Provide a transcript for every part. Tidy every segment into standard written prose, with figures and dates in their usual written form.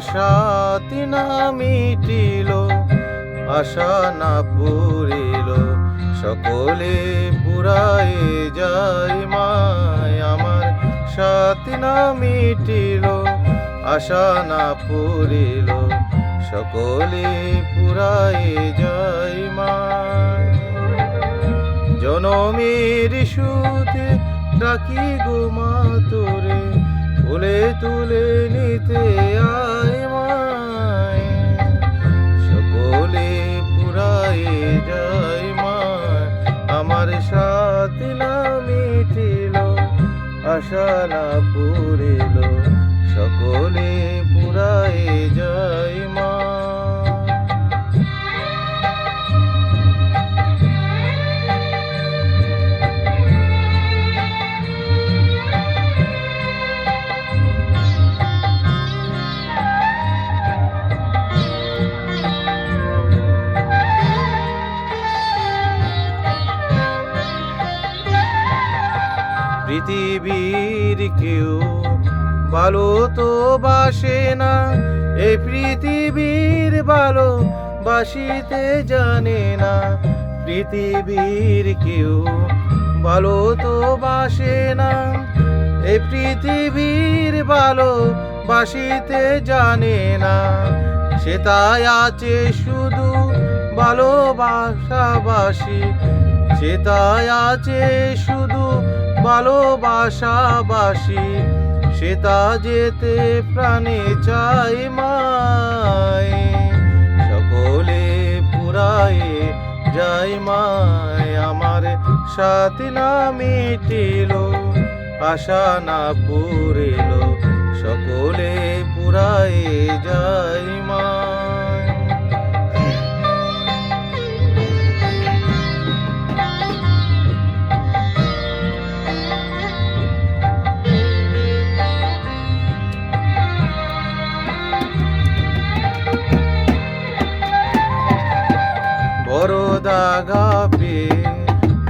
সাথী না মিটিল, আশা না পুরিল, সকলে পুরায় যায় মায়। আমার সাথী না মিটিল, আশা না পুরিল, সকলে পুরায় যায় মায়। জনমের সুতে ডাকি গো মা তোরে, তুলে তুলে নিতে আয় মায়। সকলে পুরায় যায় মায়। আমার সাথী না মিটিল, আশা না পুরিল, সকলে পুরায় যায় মা। পৃথিবীর কেউ ভালো তো বাসে না, এই পৃথিবীর ভালো বাসিতে জানে না। পৃথিবীর কেউ ভালো তো বাসে না, এই পৃথিবীর ভালো বাসিতে জানে না। সে তাই আছে শুধু ভালোবাসাবাসি, সে তাই আছে শুধু ভালোবাসাবাসি। সে তা যেতে প্রাণে চাই মায়। সকলে পুরায় যায় মায়। আমার সাথী না মিটিল, আশা না পুরিল, সকলে পুরায় যায় মায়। বড় দাগা পেয়ে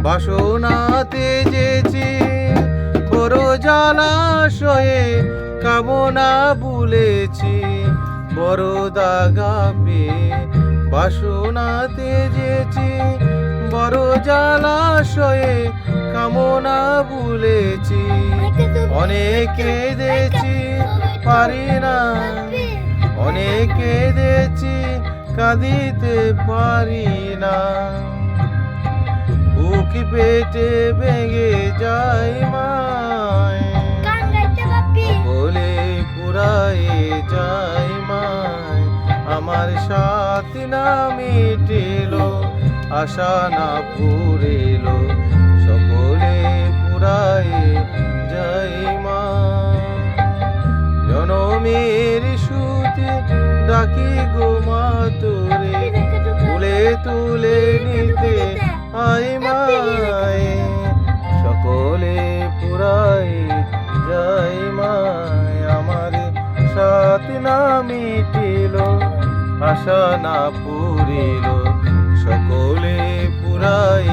বাসনাতে যেছি, বড় জলাশয়ে কামনা ভুলেছি। বড় দাগা পেয়ে বাসনাতে যেছি, বড় জলাশয়ে কামনা ভুলেছি। অনেক কেঁদেছি পারি না, অনেক কেঁদেছি কাঁদিতে পারি না। বুক পেটে ভেঙে যায় মায়, বলে পুরায় যায় মায়। আমার সাথী না মিটিল, আশা না পুরিল, সকলে পুরায় যায় মায়। জনমের সুতে ডাকি গো মা তোরে, তুলে তুলে নিতে আয় মায়। সকলে পুরায় যায় মায়। আমার সাথী না মিটিল, আশা না পুরিল, সকলে পুরায়